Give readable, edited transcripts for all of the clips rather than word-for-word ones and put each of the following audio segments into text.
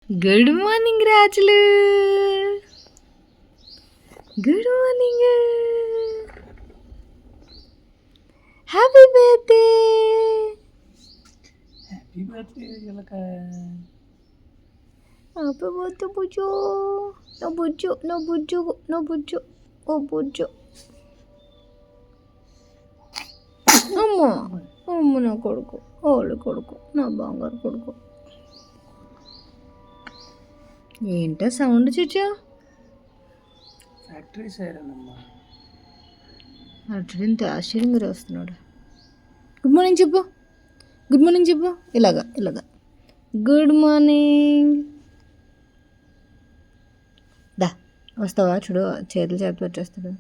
Good morning రాజులు. Good morning. Happy birthday. Happy birthday చిలక. Happy birthday బుజ్జు. No బుజ్జు, నో బుజ్జు, నో బుజ్జు. ఓ బుజ్జు. అమ్మ అమ్మ, నా కొడుకు, ఓళ్ళు కొడుకు, నా బంగారు కొడుకు. ఏంటో సౌండ్ చూచా? ఫ్యాక్టరీ సైడ్ అమ్మా. అటు ఆశ్చర్యంగా వస్తున్నాడు. గుడ్ మార్నింగ్ చెప్పు, గుడ్ మార్నింగ్ చెప్పు. ఇలాగా గుడ్ మార్నింగ్. దా వస్తావా? చూడు చేతులు చేతి వచ్చేస్తాడు.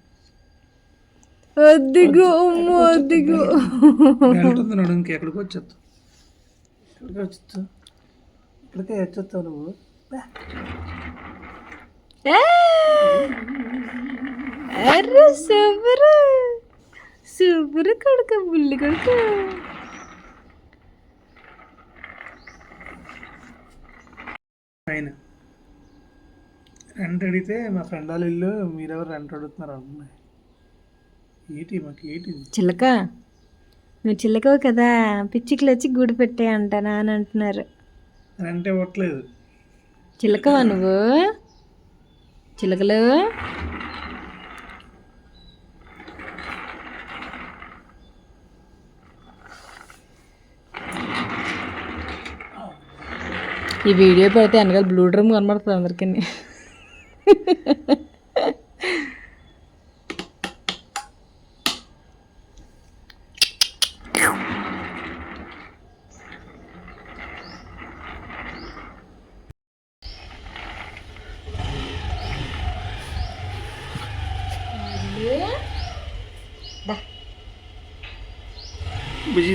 అద్దిగో అమ్మ, అద్దిగో. వెళ్తున్నాడు ఇంకెక్కడికి వచ్చేస్తావు, ఇక్కడికే వచ్చేస్తావు నువ్వు. అరే సూపర్ సూపర్ కొడుకు, బుల్లి కొడుకు. ఆయన రెంట్ అడిగితే మా ఫ్రెండ్ వాళ్ళ ఇల్లు, మీరెవరు రెంట్ అడుగుతున్నారు అమ్మాయి. మాకు చిలక, నువ్వు చిలకవు కదా, పిచ్చికలు వచ్చి గూడు పెట్టే అంటానా అని అంటున్నారు. రెంట్ ఇవ్వట్లేదు. చిలకవా నువ్వు? చిలకలు ఈ వీడియో పెడితే వెనకాల బ్లూ డ్రమ్ కనబడుతుంది అందరికీ. బిజీ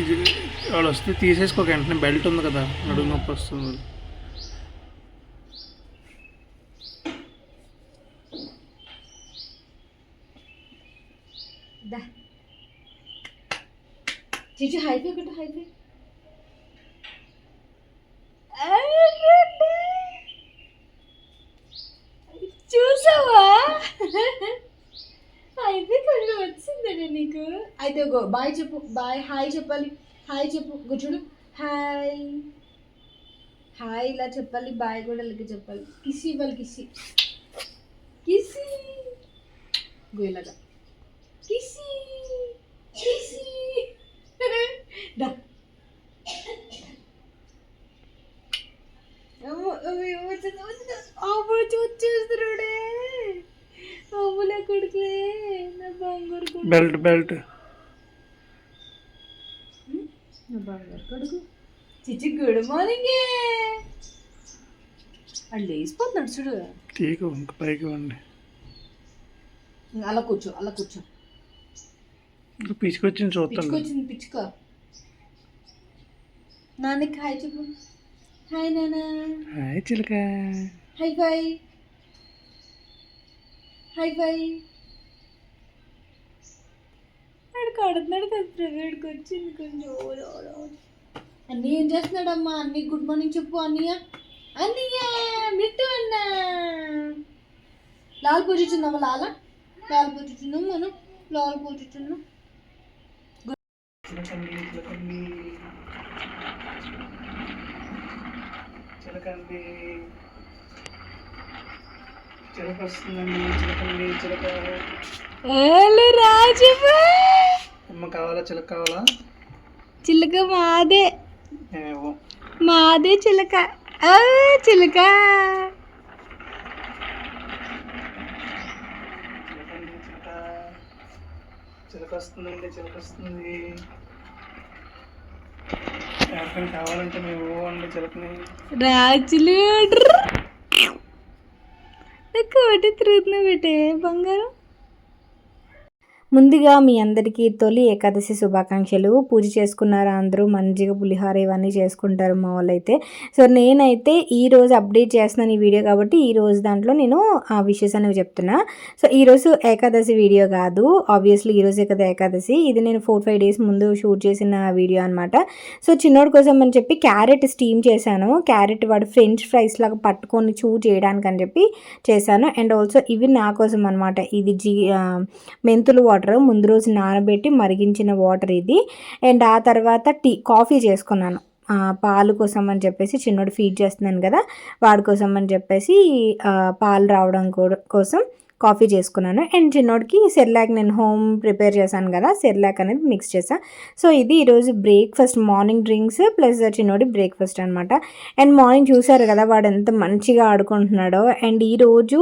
వాళ్ళు వస్తే తీసేసుకోక, వెంటనే బెల్ట్ ఉంది కదా, నడుము నొప్పి వస్తుంది. చిచ్చు హైఫై ఒకటి, హైఫై. చూసావా? హైఫై కొంచెం వచ్చిందండి నీకు. అయితే గో బాయ్ చెప్పు, బాయ్. హాయ్ చెప్పాలి, హాయ్ చెప్పు. గుచ్చుడు హాయ్ హాయ్ ఇలా చెప్పాలి, బాయ్ కూడా ఇలాగ చెప్పాలి. కిసి ఇవ్వాలి, కిసి కిసి. గో ఇలాగా కిసి కిసి. దా వచ్చేస్తున్నాడే అమ్ములా కొడుకులే, నా బంగారు కొడుకు. బెల్ట్ నా బంగారు కొడుకు. చిచ్చి గుడ్ మార్నింగ్. అది లేచిపోతున్నాడు చూడు. తీగ ఇంక పైకి వండి. అలా కూర్చో, అలా కూర్చో. పిచ్చుకొచ్చింది చూస్తాను. పిచ్చుకొచ్చింది, పిచ్చుక. నాన్నకి హాయ్ చెప్పు. హాయ్ నాన్న. హాయ్ చిలక. హై ఫై, హై ఫై. వాడు కడుతున్నాడు కదా, ప్రైవేట్కి వచ్చింది కొంచెం. అన్నీ ఏం చేస్తున్నాడమ్మా? అన్నీ గుడ్ మార్నింగ్ చెప్పు. అన్నయ్య, అన్నయ్య మిట్టు అన్న. లాల్ పూజించున్నావా? లాల్ పూజించున్నాం మనం, లాల్ పూజించున్నాం. చిలకండి చిలక వస్తుందండి. చిలక రాజు అమ్మ కావాలా? చిలక కావాలా? చిలక మాదే, ఏమో మాదే చిలక. చిలక చిలక వస్తుందండి. చిలక వస్తుంది. ఎవరికైనా కావాలంటే మేము ఇవ్వండి చిలకని. రాజులు కోటి తిరుగుతున్నా పెట్టే బంగారం. ముందుగా మీ అందరికీ తొలి ఏకాదశి శుభాకాంక్షలు. పూజ చేసుకున్నారా అందరూ? మంచిగా పులిహోర ఇవన్నీ చేసుకుంటారు మా వాళ్ళైతే. సో నేనైతే ఈరోజు అప్డేట్ చేస్తున్నాను ఈ వీడియో కాబట్టి ఈరోజు దాంట్లో నేను ఆ విషెస్ అనేవి చెప్తున్నా. సో ఈరోజు ఏకాదశి వీడియో కాదు, ఆబ్వియస్లీ ఈరోజే కదా ఏకాదశి. ఇది నేను 4-5 డేస్ ముందు షూట్ చేసిన వీడియో అనమాట. సో చిన్నోడి కోసం అని చెప్పి క్యారెట్ స్టీమ్ చేశాను. క్యారెట్ వాడు ఫ్రెంచ్ ఫ్రైస్ లాగా పట్టుకొని చేయడానికి అని చెప్పి చేశాను. అండ్ ఆల్సో ఇవి నా కోసం అనమాట. ఇది మెంతులు వాటర్ ముందు రోజు నానబెట్టి మరిగించిన వాటర్ ఇది. అండ్ ఆ తర్వాత కాఫీ చేసుకున్నాను. పాలు కోసం అని చెప్పేసి చిన్నోడు ఫీడ్ చేస్తున్నాను కదా, వాడి కోసం అని చెప్పేసి పాలు రావడం కోసం కాఫీ చేసుకున్నాను. అండ్ చిన్నోడికి సెర్లాక్ నేను హోమ్ ప్రిపేర్ చేశాను కదా, సెర్లాక్ అనేది మిక్స్ చేశాను. సో ఇది ఈరోజు బ్రేక్ఫాస్ట్, మార్నింగ్ డ్రింక్స్ ప్లస్ చిన్నోడి బ్రేక్ఫాస్ట్ అనమాట. అండ్ మార్నింగ్ చూసారు కదా వాడు ఎంత మంచిగా ఆడుకుంటున్నాడో. అండ్ ఈరోజు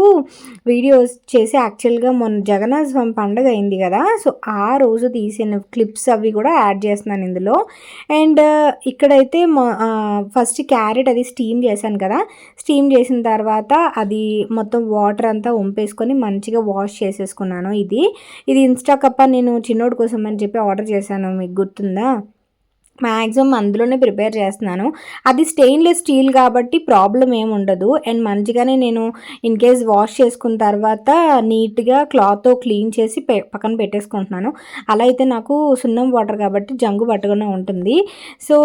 వీడియోస్ చేసి యాక్చువల్గా మొన్న జగన్నాథ స్వామి పండుగ అయింది కదా, సో ఆ రోజు తీసిన క్లిప్స్ అవి కూడా యాడ్ చేస్తున్నాను ఇందులో. అండ్ ఇక్కడైతే ఫస్ట్ క్యారెట్ అది స్టీమ్ చేశాను కదా, స్టీమ్ చేసిన తర్వాత అది మొత్తం వాటర్ అంతా వంపేసుకొని మంచిగా వాష్ చేసేసుకున్నాను. ఇది ఇన్స్టా కప్ప నేను చిన్నోడి కోసం అని చెప్పి ఆర్డర్ చేశాను, మీకు గుర్తుందా? మ్యాక్సిమం అందులోనే ప్రిపేర్ చేస్తున్నాను. అది స్టెయిన్లెస్ స్టీల్ కాబట్టి ప్రాబ్లం ఏమి ఉండదు. అండ్ మంచిగానే నేను ఇన్ కేస్ వాష్ చేసుకున్న తర్వాత నీట్గా క్లాత్తో క్లీన్ చేసి పక్కన పెట్టేసుకుంటున్నాను. అలా అయితే నాకు సున్నం వాటర్ కాబట్టి జంగు పట్టకుండా ఉంటుంది. సో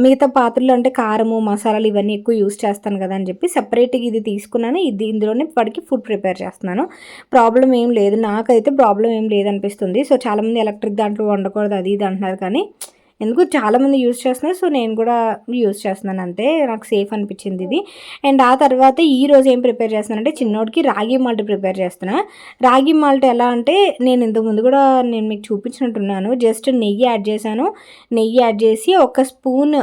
మిగతా పాత్రలు అంటే కారము మసాలాలు ఇవన్నీ ఎక్కువ యూస్ చేస్తాను కదా అని చెప్పి సపరేట్గా ఇది తీసుకున్నాను. ఇందులోనే వాడికి ఫుడ్ ప్రిపేర్ చేస్తున్నాను. ప్రాబ్లం ఏం లేదు, నాకైతే ప్రాబ్లం ఏం లేదనిపిస్తుంది. సో చాలామంది ఎలక్ట్రిక్ దాంట్లో వండకూడదు అది ఇది అంటున్నారు, కానీ ఎందుకు చాలామంది యూజ్ చేస్తున్నారు, సో నేను కూడా యూజ్ చేస్తున్నాను అంతే, నాకు సేఫ్ అనిపించింది ఇది. అండ్ ఆ తర్వాత ఈరోజు ఏం ప్రిపేర్ చేస్తున్నానంటే చిన్నోడికి రాగి మాల్ట్ ప్రిపేర్ చేస్తున్నా. రాగి మాల్ట్ ఎలా అంటే నేను ఇంతకుముందు కూడా నేను మీకు చూపించినట్టున్నాను. జస్ట్ నెయ్యి యాడ్ చేశాను. నెయ్యి యాడ్ చేసి ఒక స్పూన్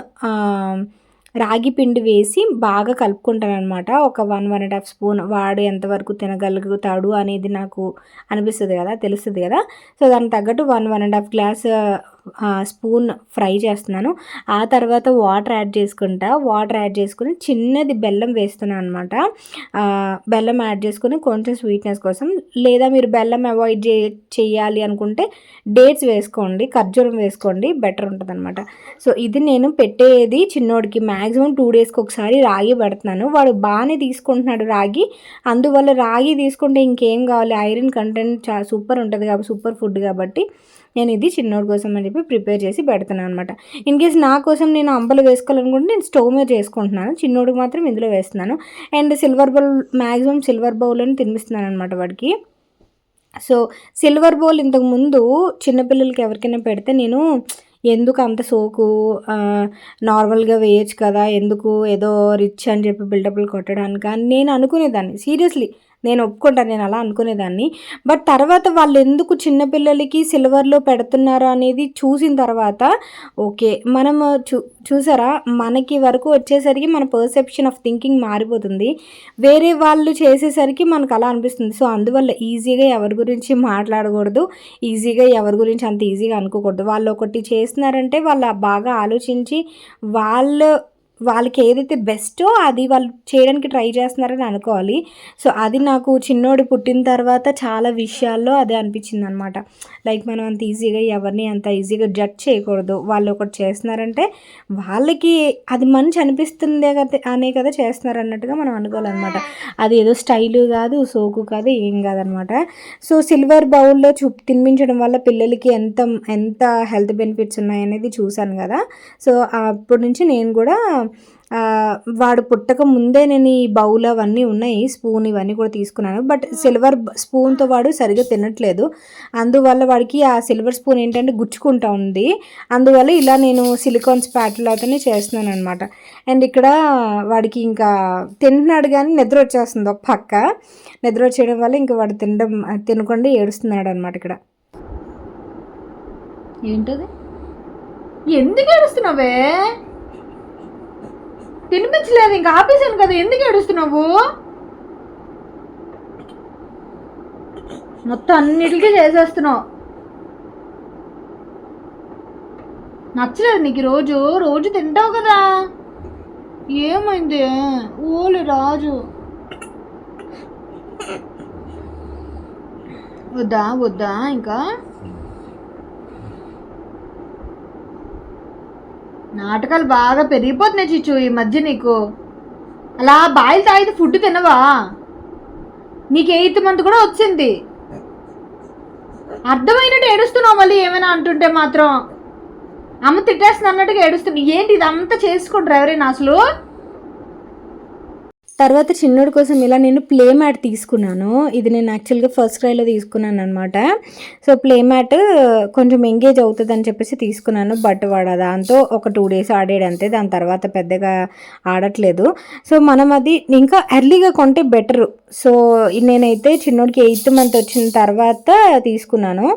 రాగి పిండి వేసి బాగా కలుపుకుంటాను అనమాట. ఒక 1-1.5 స్పూన్. వాడు ఎంతవరకు తినగలుగుతాడు అనేది నాకు అనిపిస్తుంది కదా, తెలుస్తుంది కదా. సో దానికి తగ్గట్టు 1-1.5 గ్లాస్ స్పూన్ ఫ్రై చేస్తున్నాను. ఆ తర్వాత వాటర్ యాడ్ చేసుకుని చిన్నది బెల్లం వేస్తున్నాను అనమాట. బెల్లం యాడ్ చేసుకుని కొంచెం స్వీట్నెస్ కోసం, లేదా మీరు బెల్లం అవాయిడ్ చేయాలి అనుకుంటే డేట్స్ వేసుకోండి, ఖర్జూరం వేసుకోండి, బెటర్ ఉంటుంది అనమాట. సో ఇది నేను పెట్టేది చిన్నోడికి మ్యాక్సిమం 2 డేస్కి ఒకసారి రాగి పెడుతున్నాను. వాడు బాగానే తీసుకుంటున్నాడు రాగి. అందువల్ల రాగి తీసుకుంటే ఇంకేం కావాలి, ఐరన్ కంటెంట్ సూపర్ ఉంటుంది కాబట్టి, సూపర్ ఫుడ్ కాబట్టి నేను ఇది చిన్నోడి కోసం అని చెప్పి ప్రిపేర్ చేసి పెడుతున్నాను అనమాట. ఇన్ కేస్ నా కోసం నేను అంబలు వేసుకోవాలనుకుంటే నేను స్టవ్ మీద చేసుకుంటున్నాను, చిన్నోడికి మాత్రం ఇందులో వేస్తున్నాను. And silver bowl, maximum silver బౌల్ని తినిపిస్తున్నాను అనమాట వాడికి. సో సిల్వర్ బౌల్ ఇంతకుముందు చిన్నపిల్లలకి ఎవరికైనా పెడితే నేను ఎందుకు అంత సోకు, నార్మల్గా వేయచ్చు కదా, ఎందుకు ఏదో రిచ్ అని చెప్పి బిల్డప్లు కొట్టడానికి అని నేను అనుకునేదాన్ని. సీరియస్లీ నేను ఒప్పుకుంటాను, నేను అలా అనుకునేదాన్ని. బట్ తర్వాత వాళ్ళు ఎందుకు చిన్నపిల్లలకి సిల్వర్లో పెడుతున్నారు అనేది చూసిన తర్వాత ఓకే, మనము చూసారా మనకి వరకు వచ్చేసరికి మన పర్సెప్షన్ ఆఫ్ థింకింగ్ మారిపోతుంది. వేరే వాళ్ళు చేసేసరికి మనకు అలా అనిపిస్తుంది. సో అందువల్ల ఈజీగా ఎవరి గురించి మాట్లాడకూడదు, ఈజీగా ఎవరి గురించి అంత ఈజీగా అనుకోకూడదు. వాళ్ళు ఒకటి చేస్తున్నారంటే వాళ్ళు బాగా ఆలోచించి వాళ్ళకి ఏదైతే బెస్టో అది వాళ్ళు చేయడానికి ట్రై చేస్తున్నారని అనుకోవాలి. సో అది నాకు చిన్నోడు పుట్టిన తర్వాత చాలా విషయాల్లో అదే అనిపించింది అనమాట. లైక్ మనం అంత ఈజీగా ఎవరిని అంత ఈజీగా జడ్జ్ చేయకూడదు. వాళ్ళు ఒకటి చేస్తున్నారంటే వాళ్ళకి అది మంచి అనిపిస్తుందే కదా అనే కదా చేస్తున్నారు అన్నట్టుగా మనం అనుకోవాలన్నమాట. అది ఏదో స్టైలు కాదు, సోకు కాదు, ఏం కాదనమాట. సో సిల్వర్ బౌల్లో తినిపించడం వల్ల పిల్లలకి ఎంత హెల్త్ బెనిఫిట్స్ ఉన్నాయనేది చూశాను కదా. సో అప్పటి నుంచి నేను కూడా వాడు పుట్టక ముందే నేను ఈ బౌల్ అవన్నీ ఉన్నాయి, స్పూన్ ఇవన్నీ కూడా తీసుకున్నాను. బట్ సిల్వర్ స్పూన్తో వాడు సరిగ్గా తినట్లేదు. అందువల్ల వాడికి ఆ సిల్వర్ స్పూన్ ఏంటంటే గుచ్చుకుంటా ఉంది. అందువల్ల ఇలా నేను సిలికాన్ స్పాటులాతోనే చేస్తున్నాను అనమాట. అండ్ ఇక్కడ వాడికి ఇంకా తింటున్నాడు కానీ నిద్ర వచ్చేస్తుంది ఒక పక్క. నిద్ర వచ్చేయడం వల్ల ఇంకా వాడు తినకుండా ఏడుస్తున్నాడు అనమాట. ఇక్కడ ఏంటది, ఎందుకు ఏడుస్తున్నావే? తినిపించలేదు, ఇంకా ఆపేసాను కదా, ఎందుకు ఏడుస్తున్నావు? మొత్తం అన్నిటికీ చేసేస్తున్నావు. నచ్చలేదు నీకు? రోజు తింటావు కదా, ఏమైంది? ఓలే రాజు, వద్దా ఇంకా నాటకాలు బాగా పెరిగిపోతున్నాయి చిచ్చు ఈ మధ్య నీకు. అలా బాయిల్ తాగితే ఫుడ్ తినవా? నీకు 8th మంత్ కూడా వచ్చింది, అర్థమైనట్టు ఏడుస్తున్నావు. మళ్ళీ ఏమైనా అంటుంటే మాత్రం అమ్మ తిట్టేస్తుంది అన్నట్టుగా ఏడుస్తుంది. ఏంటి ఇదంతా చేసుకుంటారు ఎవరైనా అసలు? తర్వాత చిన్నోడి కోసం ఇలా నేను ప్లే మ్యాట్ తీసుకున్నాను. ఇది నేను యాక్చువల్గా ఫస్ట్ క్రైలో తీసుకున్నాను అనమాట. సో ప్లే మ్యాట్ కొంచెం ఎంగేజ్ అవుతుంది అని చెప్పేసి తీసుకున్నాను. బట్ వాడు దాంతో ఒక 2 days ఆడాడు అంతే, దాని తర్వాత పెద్దగా ఆడట్లేదు. సో మనం అది ఇంకా ఎర్లీగా కొంటే బెటరు. సో నేనైతే చిన్నోడికి 8th month వచ్చిన తర్వాత తీసుకున్నాను.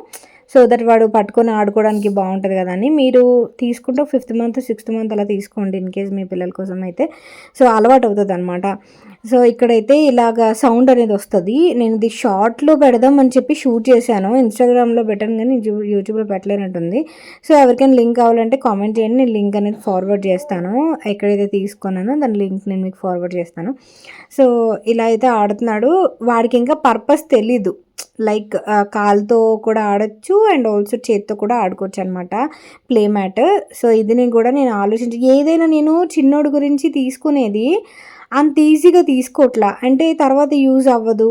సో దట్ వాడు పట్టుకొని ఆడుకోవడానికి బాగుంటుంది కదా అని. మీరు తీసుకుంటే 5th month 6th month అలా తీసుకోండి ఇన్ కేస్ మీ పిల్లల కోసం అయితే. సో అలవాటు అవుతుంది అనమాట. సో ఇక్కడైతే ఇలాగ సౌండ్ అనేది వస్తుంది. నేను ఇది షార్ట్లో పెడదామని చెప్పి షూట్ చేశాను. ఇన్స్టాగ్రామ్లో పెట్టాను కానీ యూట్యూబ్లో పెట్టలేనట్టుంది. సో ఎవరికైనా లింక్ కావాలంటే కామెంట్ చేయండి, నేను లింక్ అనేది ఫార్వర్డ్ చేస్తాను. ఎక్కడైతే తీసుకున్నానో దాని లింక్ నేను మీకు ఫార్వర్డ్ చేస్తాను. సో ఇలా అయితే ఆడుతున్నాడు. వాడికి ఇంకా పర్పస్ తెలీదు. లైక్ కాలుతో కూడా ఆడొచ్చు అండ్ ఆల్సో చేతితో కూడా ఆడుకోవచ్చు అనమాట ప్లే మ్యాట్. సో ఇది నేను కూడా నేను ఆలోచించి ఏదైనా నేను చిన్నోడు గురించి తీసుకునేది అంత ఈజీగా తీసుకోవట్లా, అంటే తర్వాత యూజ్ అవ్వదు.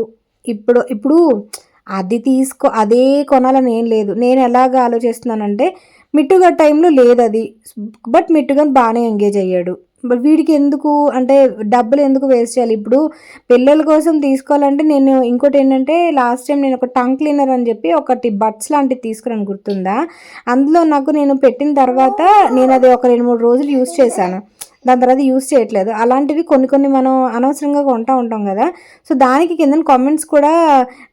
ఇప్పుడు అదే కొనాలని ఏం లేదు. నేను ఎలాగ ఆలోచిస్తున్నానంటే మిట్టుగా టైంలో లేదు అది, బట్ మిట్టుగా బాగానే ఎంగేజ్ అయ్యాడు. బట్ వీడికి ఎందుకు అంటే డబ్బులు ఎందుకు వేస్ట్ చేయాలి? ఇప్పుడు పిల్లల కోసం తీసుకోవాలంటే నేను ఇంకోటి ఏంటంటే లాస్ట్ టైం నేను ఒక టంగ్ క్లీనర్ అని చెప్పి ఒకటి బడ్స్ లాంటివి తీసుకున్నాను, గుర్తుందా? అందులో నాకు నేను పెట్టిన తర్వాత నేను అది ఒక 2-3 రోజులు యూజ్ చేశాను, దాని తర్వాత యూజ్ చేయట్లేదు. అలాంటివి కొన్ని మనం అనవసరంగా కొంటూ ఉంటాం కదా. సో దానికి కింద కామెంట్స్ కూడా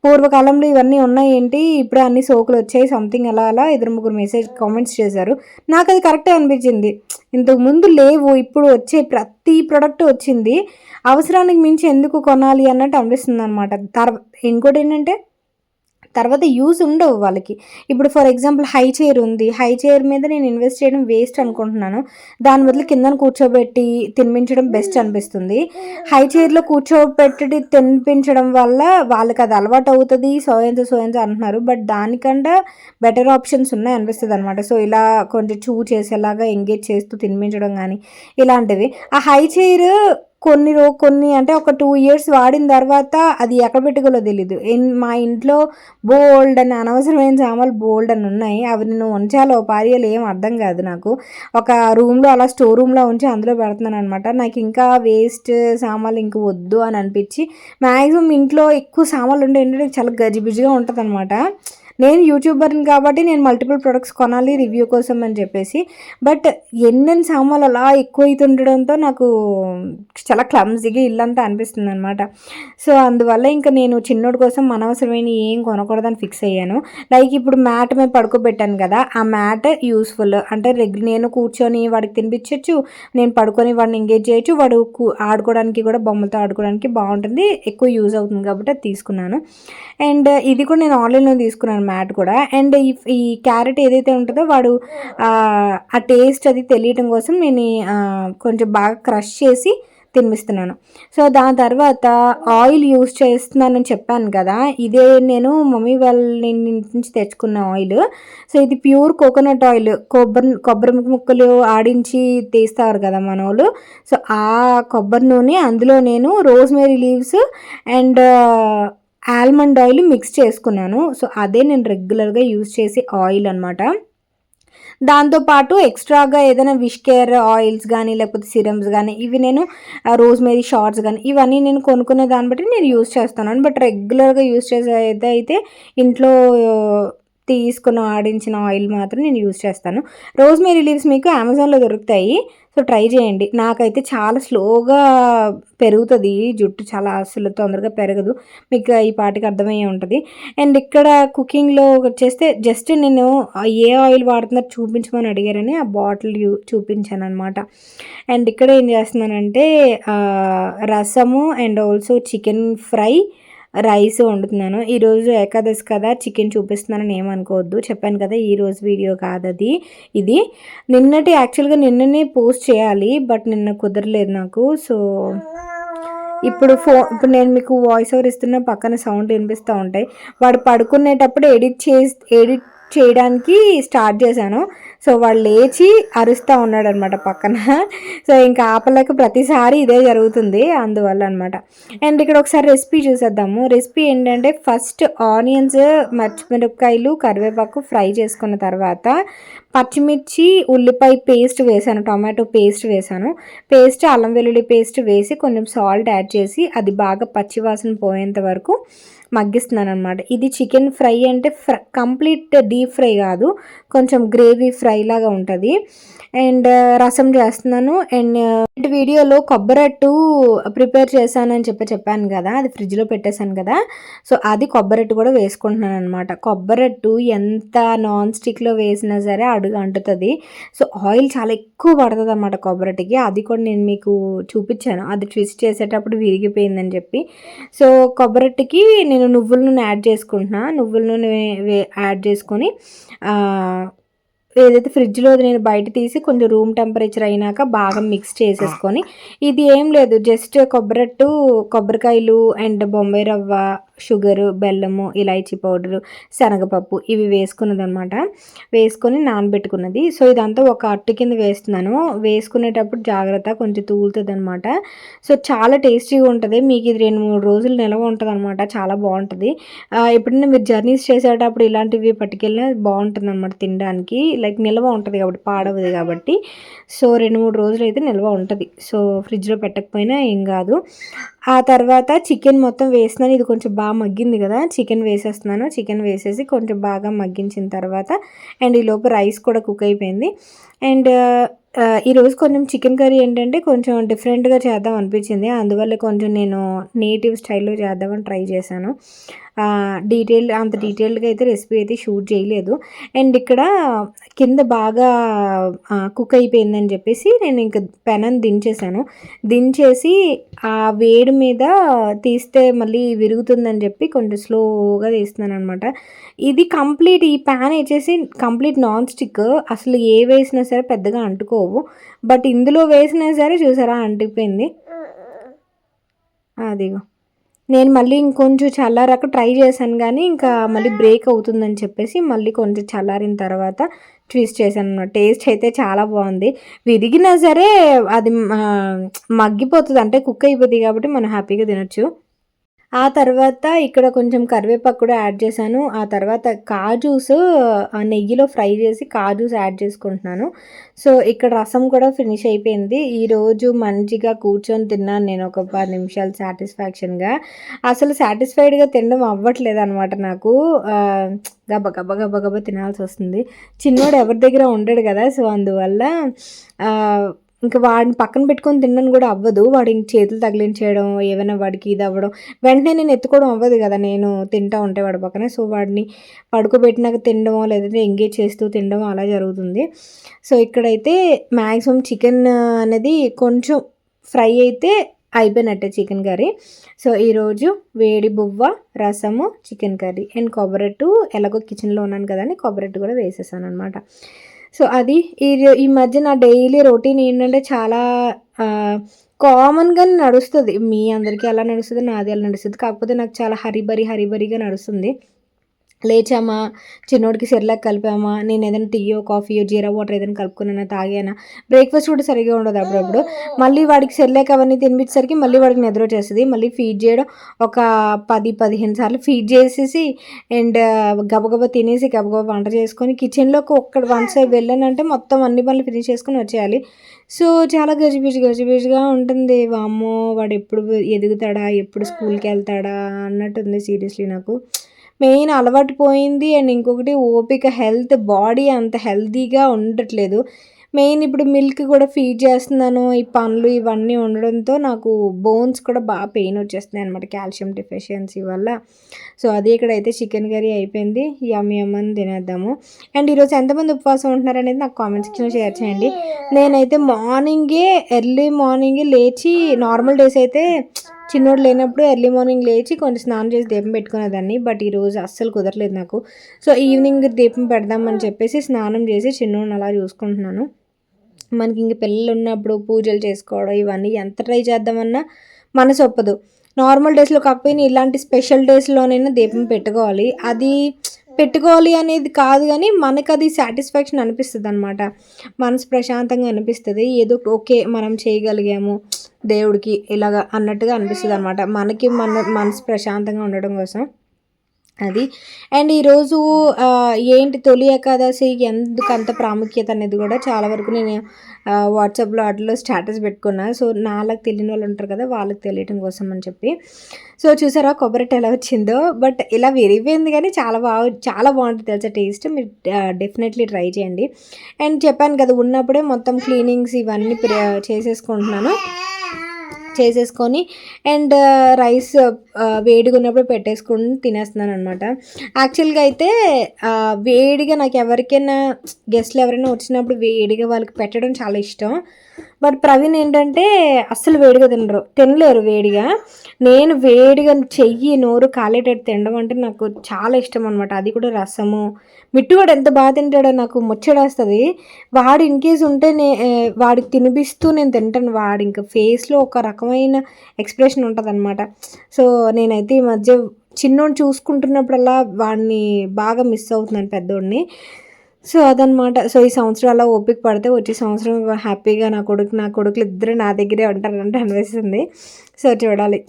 పూర్వకాలంలో ఇవన్నీ ఉన్నాయి ఏంటి, ఇప్పుడే అన్ని సోకులు వచ్చాయి సంథింగ్ అలా 2-3 మెసేజ్ కామెంట్స్ చేశారు. నాకు అది కరెక్టే అనిపించింది. ఇంతకు ముందు లేవు, ఇప్పుడు వచ్చే ప్రతి ప్రోడక్ట్ వచ్చింది. అవసరానికి మించి ఎందుకు కొనాలి అన్నట్టు అనిపిస్తుంది అనమాట. ఇంకోటి ఏంటంటే తర్వాత యూజ్ ఉండవు వాళ్ళకి. ఇప్పుడు ఫర్ ఎగ్జాంపుల్ హై చైర్ ఉంది, హై చైర్ మీద నేను ఇన్వెస్ట్ చేయడం వేస్ట్ అనుకుంటున్నాను. దాని బదులు కిందన కూర్చోబెట్టి తినిపించడం బెస్ట్ అనిపిస్తుంది. హై చైర్లో కూర్చోబెట్టి తినిపించడం వల్ల వాళ్ళకి అది అలవాటు అవుతుంది, సోయంతో అంటున్నారు. బట్ దానికంటే బెటర్ ఆప్షన్స్ ఉన్నాయి అనిపిస్తుంది అనమాట. సో ఇలా కొంచెం చేసేలాగా ఎంగేజ్ చేస్తూ తినిపించడం కానీ ఇలాంటివి. ఆ హై చైర్ కొన్ని అంటే ఒక 2 years వాడిన తర్వాత అది ఎక్కడ పెట్టుకోలో తెలీదు. మా ఇంట్లో బోల్డ్ అని అనవసరమైన సామాన్లు బోల్డ్ అని ఉన్నాయి. అవి నేను ఉంచాలో పారేయాలో ఏం అర్థం కాదు నాకు. ఒక రూమ్లో అలా స్టోర్ రూమ్లో ఉంచి అందులో పెడుతున్నాను అనమాట. నాకు ఇంకా వేస్ట్ సామాన్లు ఇంక వద్దు అని అనిపించి మ్యాక్సిమం ఇంట్లో ఎక్కువ సామాన్లు ఉండే ఏంటంటే చాలా గజిబిజిగా ఉంటుంది అనమాట. నేను యూట్యూబర్ని కాబట్టి నేను మల్టిపుల్ ప్రొడక్ట్స్ కొనాలి రివ్యూ కోసం అని చెప్పేసి, బట్ ఎన్నెన్ని సామాన్లు అలా ఎక్కువ అవుతుండడంతో నాకు చాలా క్లమ్జీగా ఇల్లంతా అనిపిస్తుంది అనమాట. సో అందువల్ల ఇంకా నేను చిన్నోడి కోసం అనవసరమైన ఏం కొనకూడదని ఫిక్స్ అయ్యాను. లైక్ ఇప్పుడు మ్యాట్ మీద పడుకోబెట్టాను కదా, ఆ మ్యాట్ యూస్ఫుల్ అంటే నేను కూర్చొని వాడికి తినిపించవచ్చు, నేను పడుకొని వాడిని ఎంగేజ్ చేయొచ్చు, వాడు ఆడుకోవడానికి కూడా బొమ్మలతో ఆడుకోవడానికి బాగుంటుంది, ఎక్కువ యూజ్ అవుతుంది కాబట్టి అది తీసుకున్నాను. అండ్ ఇది కూడా నేను ఆన్లైన్లో తీసుకున్నాను మ్యాట్ కూడా. అండ్ ఈ క్యారెట్ ఏదైతే ఉంటుందో వాడు ఆ టేస్ట్ అది తెలియటం కోసం నేను కొంచెం బాగా క్రష్ చేసి తినిపిస్తున్నాను. సో దాని తర్వాత ఆయిల్ యూస్ చేస్తున్నానని చెప్పాను కదా, ఇదే నేను మమ్మీ వాళ్ళ నుంచి తెచ్చుకున్న ఆయిల్. సో ఇది ప్యూర్ కోకోనట్ ఆయిల్, కొబ్బరి ముక్కలు ఆడించి తీస్తారు కదా మన వాళ్ళు. సో ఆ కొబ్బరి నూనె, అందులో నేను rosemary leaves and almond oil mix చేసుకున్నాను. సో అదే నేను రెగ్యులర్గా యూజ్ చేసే ఆయిల్ అనమాట. దాంతోపాటు ఎక్స్ట్రాగా ఏదైనా విష్ కేర్ ఆయిల్స్ కానీ లేకపోతే సిరమ్స్ కానీ ఇవి నేను రోజ్మేరీ షార్ట్స్ కానీ ఇవన్నీ నేను కొనుక్కునే దాన్ని బట్టి నేను యూజ్ చేస్తున్నాను. బట్ రెగ్యులర్గా యూజ్ చేసే అయితే ఇంట్లో తీసుకుని ఆడించిన ఆయిల్ మాత్రం నేను యూజ్ చేస్తాను. రోజ్మేరీ లీవ్స్ మీకు అమెజాన్లో దొరుకుతాయి, సో ట్రై చేయండి. నాకైతే చాలా స్లోగా పెరుగుతుంది జుట్టు, చాలా అసలు తొందరగా పెరగదు, మీకు ఈ పాటికి అర్థమయ్యే ఉంటుంది. అండ్ ఇక్కడ కుకింగ్లో వచ్చేస్తే జస్ట్ నేను ఏ ఆయిల్ వాడుతున్నారు చూపించమని అడిగారని ఆ బాటిల్ చూపించాను అనమాట. అండ్ ఇక్కడ ఏం చేస్తున్నానంటే రసము and also chicken fry, rice వండుతున్నాను. ఈరోజు ఏకాదశి కదా, చికెన్ చూపిస్తున్నానని ఏమనుకోవద్దు, చెప్పాను కదా ఈరోజు వీడియో కాదది. ఇది నిన్ననే పోస్ట్ చేయాలి, బట్ నిన్న కుదరలేదు నాకు. సో ఇప్పుడు నేను మీకు వాయిస్ ఓవర్ ఇస్తున్న పక్కన సౌండ్ వినిపిస్తూ ఉంటాయి. వాడు పడుకునేటప్పుడు ఎడిట్ చేయడానికి స్టార్ట్ చేశాను. సో వాడు లేచి అరుస్తూ ఉన్నాడు అనమాట పక్కన. సో ఇంకా ఆపలేక ప్రతిసారి ఇదే జరుగుతుంది అందువల్ల అనమాట. అండ్ ఇక్కడ ఒకసారి రెసిపీ చూసేద్దాము. రెసిపీ ఏంటంటే ఫస్ట్ ఆనియన్స్, పచ్చిమిరపకాయలు, కరివేపాకు ఫ్రై చేసుకున్న తర్వాత పచ్చిమిర్చి, ఉల్లిపాయ పేస్ట్ వేసాను, టొమాటో పేస్ట్ వేసాను. పేస్ట్ అల్లం వెల్లుల్లి పేస్ట్ వేసి కొంచెం సాల్ట్ యాడ్ చేసి అది బాగా పచ్చివాసన పోయేంత వరకు మగ్గిస్తున్నాను అనమాట. ఇది చికెన్ ఫ్రై అంటే కంప్లీట్ డీప్ ఫ్రై కాదు, కొంచెం గ్రేవీ ఫ్రై లాగా ఉంటుంది. అండ్ రసం చేస్తున్నాను. అండ్ వీడియోలో కొబ్బరట్టు ప్రిపేర్ చేశానని చెప్పాను కదా, అది ఫ్రిడ్జ్లో పెట్టేశాను కదా. సో అది కొబ్బరట్టు కూడా వేసుకుంటున్నాను అనమాట. కొబ్బరట్టు ఎంత నాన్ స్టిక్లో వేసినా సరే అడుగు అంటుతుంది. సో ఆయిల్ చాలా ఎక్కువ పడుతుంది అనమాట కొబ్బరట్టుకి. అది కూడా నేను మీకు చూపించాను, అది ట్విస్ట్ చేసేటప్పుడు విరిగిపోయిందని చెప్పి. సో కొబ్బరట్టుకి నేను నువ్వుల నూనె యాడ్ చేసుకుంటున్నా. నువ్వుల నూనె యాడ్ చేసుకొని ఏదైతే ఫ్రిడ్జ్లో నేను బయట తీసి కొంచెం రూమ్ టెంపరేచర్ అయినాక బాగా మిక్స్ చేసేసుకొని, ఇది ఏం లేదు జస్ట్ కొబ్బరట్టు, కొబ్బరికాయలు అండ్ బొంబాయి రవ్వ, షుగరు, బెల్లము, ఇలాచీ పౌడరు, శనగపప్పు ఇవి వేసుకున్నదనమాట. వేసుకొని నానబెట్టుకున్నది. సో ఇదంతా ఒక అట్టు కింద వేస్తున్నాను. వేసుకునేటప్పుడు జాగ్రత్త, కొంచెం తూలుతుంది అనమాట. సో చాలా టేస్టీగా ఉంటుంది. మీకు ఇది 2-3 రోజులు నిల్వ ఉంటుంది అనమాట. చాలా బాగుంటుంది. ఎప్పుడైనా మీరు జర్నీస్ చేసేటప్పుడు ఇలాంటివి పట్టుకెళ్ళినా బాగుంటుంది అనమాట తినడానికి. లైక్ నిల్వ ఉంటుంది కాబట్టి, పాడవదు కాబట్టి. సో 2-3 రోజులు అయితే నిల్వ ఉంటుంది. సో ఫ్రిడ్జ్లో పెట్టకపోయినా ఏం కాదు. ఆ తర్వాత చికెన్ మొత్తం వేస్తున్నాను. ఇది కొంచెం బాగా మగ్గింది కదా, చికెన్ వేసేస్తున్నాను. చికెన్ వేసేసి కొంచెం బాగా మగ్గించిన తర్వాత అండ్ ఈలోపు రైస్ కూడా కుక్ అయిపోయింది. అండ్ ఈరోజు కొంచెం చికెన్ కర్రీ ఏంటంటే కొంచెం డిఫరెంట్గా చేద్దాం అనిపించింది. అందువల్ల కొంచెం నేను నేటివ్ స్టైల్లో చేద్దామని ట్రై చేశాను. అంత డీటెయిల్డ్గా అయితే రెసిపీ అయితే షూట్ చేయలేదు. అండ్ ఇక్కడ కింద బాగా కుక్ అయిపోయిందని చెప్పేసి నేను ఇంక పెనాన్ని దించేసాను. దించేసి ఆ వేడి మీద తీస్తే మళ్ళీ విరుగుతుందని చెప్పి కొంచెం స్లోగా తీస్తున్నాను అనమాట. ఇది కంప్లీట్, ఈ ప్యాన్ వచ్చేసి కంప్లీట్ నాన్ స్టిక్. అసలు ఏ వేసినా సరే పెద్దగా అంటుకోవు. బట్ ఇందులో వేసినా సరే చూసారా అంటిపోయింది. అదిగో నేను మళ్ళీ ఇంకొంచెం చల్లారాక ట్రై చేశాను కానీ ఇంకా మళ్ళీ బ్రేక్ అవుతుందని చెప్పేసి మళ్ళీ కొంచెం చల్లారిన తర్వాత ట్విస్ట్ చేశాను అన్నమాట. టేస్ట్ అయితే చాలా బాగుంది. విరిగినా సరే అది మగ్గిపోతుంది, అంటే కుక్ అయిపోతుంది కాబట్టి మనం హ్యాపీగా తినొచ్చు. ఆ తర్వాత ఇక్కడ కొంచెం కరివేపాకు కూడా యాడ్ చేశాను. ఆ తర్వాత కాజూస్ నెయ్యిలో ఫ్రై చేసి కాజూస్ యాడ్ చేసుకుంటున్నాను. సో ఇక్కడ రసం కూడా ఫినిష్ అయిపోయింది. ఈరోజు మంచిగా కూర్చొని తిన్నాను నేను ఒక 10 నిమిషాలు సాటిస్ఫాక్షన్గా. అసలు సాటిస్ఫైడ్గా తినడం అవ్వట్లేదు అనమాట నాకు. గబ గబ గబ గబ తినాల్సి వస్తుంది. చిన్నోడు ఎవరి దగ్గర ఉండడు కదా, సో అందువల్ల ఇంకా వాడిని పక్కన పెట్టుకొని తినడం కూడా అవ్వదు. వాడు ఇంక చేతులు తగిలించేయడం, ఏమైనా వాడికి ఇది అవ్వడం, వెంటనే నేను ఎత్తుకోవడం అవ్వదు కదా నేను తింటూ ఉంటే వాడి పక్కన. సో వాడిని పడుకోబెట్టినాక తినడమో లేదంటే ఎంగేజ్ చేస్తూ తినడం అలా జరుగుతుంది. సో ఇక్కడైతే మ్యాక్సిమం చికెన్ అనేది కొంచెం ఫ్రై అయితే అయిపోయినట్టే చికెన్ కర్రీ. సో ఈరోజు వేడి బువ్వ, రసము, చికెన్ కర్రీ అండ్ కొబ్బరట్టు. ఎలాగో కిచెన్లో ఉన్నాను కదా అని కొబ్బరట్టు కూడా వేసేసాను అనమాట. సో అది ఈ మధ్య నా డైలీ రొటీన్ ఏంటంటే చాలా కామన్గా నడుస్తుంది. మీ అందరికీ ఎలా నడుస్తుంది, నాది ఎలా నడుస్తుంది, కాకపోతే నాకు చాలా హరిబరిగా నడుస్తుంది. లేచామా, చిన్నోడికి సెర్లాక్ కలిపామా, నేను ఏదైనా టీయో కాఫీయో జీరా వాటర్ ఏదైనా కలుపుకున్నా తాగానా, బ్రేక్ఫాస్ట్ కూడా సరిగా ఉండదు అప్పుడప్పుడు. మళ్ళీ వాడికి సెర్లాక్ అవన్నీ తినిపించేసరికి మళ్ళీ వాడికి నిద్ర వచ్చేస్తుంది. మళ్ళీ ఫీడ్ చేయడం ఒక 10-15 సార్లు ఫీడ్ చేసేసి అండ్ గబగబా తినేసి గబగబా వంట చేసుకొని కిచెన్లోకి వన్స్ వెళ్ళానంటే మొత్తం అన్ని పనులు ఫినిష్ చేసుకొని వచ్చేయాలి. సో చాలా గజిబిజిగా ఉంటుంది. వామ్మో వాడు ఎప్పుడు ఎదుగుతాడా, ఎప్పుడు స్కూల్కి వెళ్తాడా అన్నట్టుంది సీరియస్లీ నాకు. మెయిన్ అలవాటు పోయింది. అండ్ ఇంకొకటి ఓపిక, హెల్త్, బాడీ అంత హెల్తీగా ఉండట్లేదు. మెయిన్ ఇప్పుడు మిల్క్ కూడా ఫీడ్ చేస్తున్నాను. ఈ పండ్లు ఇవన్నీ ఉండడంతో నాకు బోన్స్ కూడా బాగా పెయిన్ వచ్చేస్తున్నాయి అనమాట, కాల్షియం డెఫిషియన్సీ వల్ల. సో అది ఇక్కడైతే చికెన్ కర్రీ అయిపోయింది. యమ్మని తినేద్దాము. అండ్ ఈరోజు ఎంతమంది ఉపవాసం ఉంటున్నారు అనేది నాకు కామెంట్ సెక్షన్లో షేర్ చేయండి. నేనైతే ఎర్లీ మార్నింగే లేచి, నార్మల్ డేస్ అయితే చిన్నోడు లేనప్పుడు ఎర్లీ మార్నింగ్ లేచి కొంచెం స్నానం చేసి దీపం పెట్టుకునేదాన్ని. బట్ ఈరోజు అస్సలు కుదరలేదు నాకు. సో ఈవినింగ్ దీపం పెడదామని చెప్పేసి స్నానం చేసి చిన్నోడిని అలా చూసుకుంటున్నాను. మనకి ఇంక పిల్లలు ఉన్నప్పుడు పూజలు చేసుకోవడం ఇవన్నీ ఎంత ట్రై చేద్దామన్నా మనసు ఒప్పదు. నార్మల్ డేస్లో కాకపోయినా ఇలాంటి స్పెషల్ డేస్లోనైనా దీపం పెట్టుకోవాలి. అది పెట్టుకోవాలి అనేది కాదు, కానీ మనకు అది సాటిస్ఫాక్షన్ అనిపిస్తుంది అనమాట. మనసు ప్రశాంతంగా అనిపిస్తుంది, ఏదో ఓకే మనం చేయగలిగాము దేవుడికి ఇలాగా అన్నట్టుగా అనిపిస్తుంది అనమాట, మనకి మనసు ప్రశాంతంగా ఉండడం కోసం అది. అండ్ ఈరోజు ఏంటి తొలి ఏకాదశి ఎందుకు అంత ప్రాముఖ్యత అనేది కూడా చాలా వరకు నేను వాట్సాప్లో వాటిలో స్టేటస్ పెట్టుకున్నా. సో నాలాగా తెలియని వాళ్ళు ఉంటారు కదా, వాళ్ళకి తెలియటం కోసం అని చెప్పి. సో చూసారా కొబ్బరిట ఎలా వచ్చిందో, బట్ ఇలా విరిగిపోయింది కానీ చాలా బాగుంటుంది తెలుసా టేస్ట్. మీరు డెఫినెట్లీ ట్రై చేయండి. అండ్ చెప్పాను కదా ఉన్నప్పుడే మొత్తం క్లీనింగ్స్ ఇవన్నీ చేసేసుకొని అండ్ రైస్ వేడిగా ఉన్నప్పుడు పెట్టేసుకొని తినేస్తున్నాను అనమాట. యాక్చువల్గా అయితే వేడిగా నాకు ఎవరికైనా గెస్ట్లు ఎవరైనా వచ్చినప్పుడు వేడిగా వాళ్ళకి పెట్టడం చాలా ఇష్టం. బట్ ప్రవీణ్ ఏంటంటే అస్సలు వేడిగా తినలేరు వేడిగా. నేను వేడిగా చెయ్యి నోరు కాలేటట్టు తినడం అంటే నాకు చాలా ఇష్టం అనమాట. అది కూడా రసము. మిట్టు వాడు ఎంత బాగా తింటాడో నాకు ముచ్చడేస్తుంది. వాడు ఇన్ కేస్ ఉంటే వాడికి తినిపిస్తూ నేను తింటాను. వాడు ఇంకా ఫేస్లో ఒక రకమైన ఎక్స్ప్రెషన్ ఉంటుంది అనమాట. సో నేనైతే ఈ మధ్య చిన్నోడిని చూసుకుంటున్నప్పుడల్లా వాడిని బాగా మిస్ అవుతున్నాను పెద్దోడిని. సో అదనమాట. సో ఈ సంవత్సరం అలా ఓపిక పడితే వచ్చే సంవత్సరం హ్యాపీగా నా కొడుకులు ఇద్దరు నా దగ్గరే ఉంటారంటే అనిపిస్తుంది. సో చూడాలి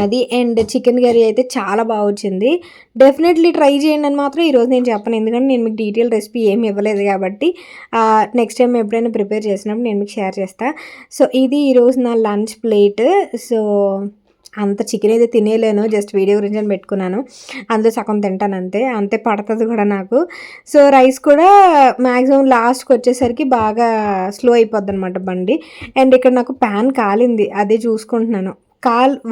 అది. అండ్ చికెన్ కర్రీ అయితే చాలా బాగా వచ్చింది. డెఫినెట్లీ ట్రై చేయండి అని మాత్రం ఈరోజు నేను చెప్పను, ఎందుకంటే నేను మీకు డీటెయిల్ రెసిపీ ఏమి ఇవ్వలేదు కాబట్టి. నెక్స్ట్ టైం ఎప్పుడైనా ప్రిపేర్ చేసినప్పుడు నేను మీకు షేర్ చేస్తాను. సో ఇది ఈరోజు నా లంచ్ ప్లేట్. సో అంత చికెన్ అయితే తినేలేను, జస్ట్ వీడియో గురించి అని పెట్టుకున్నాను. అందులో సగం తింటాను అంతే పడుతుంది కూడా నాకు. సో రైస్ కూడా మ్యాక్సిమం లాస్ట్కి వచ్చేసరికి బాగా స్లో అయిపోద్ది అనమాట బండి. అండ్ ఇక్కడ నాకు ప్యాన్ కాలింది, అదే చూసుకుంటున్నాను.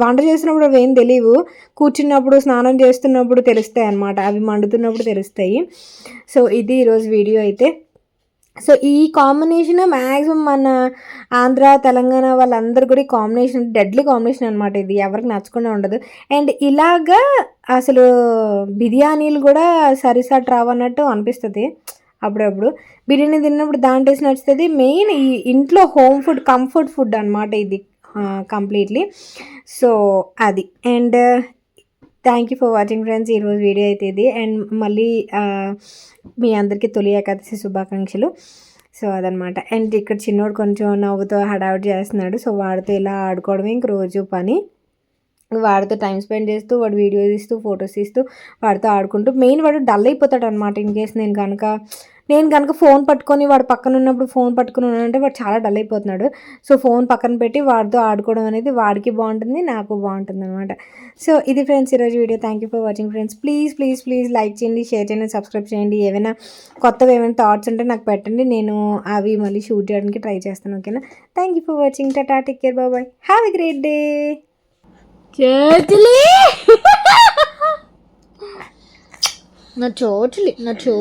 వంట చేసినప్పుడు అవి ఏం తెలియవు, కూర్చున్నప్పుడు స్నానం చేస్తున్నప్పుడు తెలుస్తాయి అన్నమాట, అవి మండుతున్నప్పుడు తెలుస్తాయి. సో ఇది ఈరోజు వీడియో అయితే. సో ఈ కాంబినేషన్ మ్యాక్సిమం మన ఆంధ్ర తెలంగాణ వాళ్ళందరూ కూడా ఈ కాంబినేషన్ డెడ్లీ కాంబినేషన్ అనమాట. ఇది ఎవరికి నచ్చకుండా ఉండదు. అండ్ ఇలాగా అసలు బిర్యానీలు కూడా సరిసాట్ రావన్నట్టు అనిపిస్తుంది అప్పుడప్పుడు. బిర్యానీ తిన్నప్పుడు దాని టేస్ట్ నచ్చుతుంది. మెయిన్ ఈ ఇంట్లో హోమ్ ఫుడ్ కంఫర్ట్ ఫుడ్ అనమాట ఇది కంప్లీట్లీ. సో అది. And thank you for watching friends. ఈరోజు వీడియో అయితే ఇది. అండ్ మళ్ళీ మీ అందరికీ తొలి ఏకాదశి శుభాకాంక్షలు. సో అదనమాట. అండ్ ఇక్కడ చిన్నోడు కొంచెం నవ్వుతో హడావుడి చేస్తున్నాడు. సో వాడితో ఇలా ఆడుకోవడమే ఇంక రోజు పని. వాడితో టైం స్పెండ్ చేస్తూ, వాడు వీడియోస్ ఇస్తూ, ఫొటోస్ ఇస్తూ, వాడితో ఆడుకుంటూ. మెయిన్ వాడు డల్ అయిపోతాడు అనమాట. ఇన్ కేస్ నేను కనుక ఫోన్ పట్టుకొని వాడు పక్కన ఉన్నప్పుడు ఫోన్ పట్టుకుని ఉన్నానంటే వాడు చాలా డల్ అయిపోతున్నాడు. సో ఫోన్ పక్కన పెట్టి వాడితో ఆడుకోవడం అనేది వాడికి బాగుంటుంది, నాకు బాగుంటుంది అనమాట. సో ఇది ఫ్రెండ్స్ ఈరోజు video. Thank you for watching friends. Please like చేయండి, షేర్ చేయండి, సబ్స్క్రైబ్ చేయండి. ఏమైనా కొత్తగా ఏమైనా థాట్స్ ఉంటే నాకు పెట్టండి, నేను అవి మళ్ళీ షూట్ చేయడానికి ట్రై చేస్తాను. ఓకేనా? Thank you for watching. టాటా, take care, bye. Have a great day. నా చోచులి చూ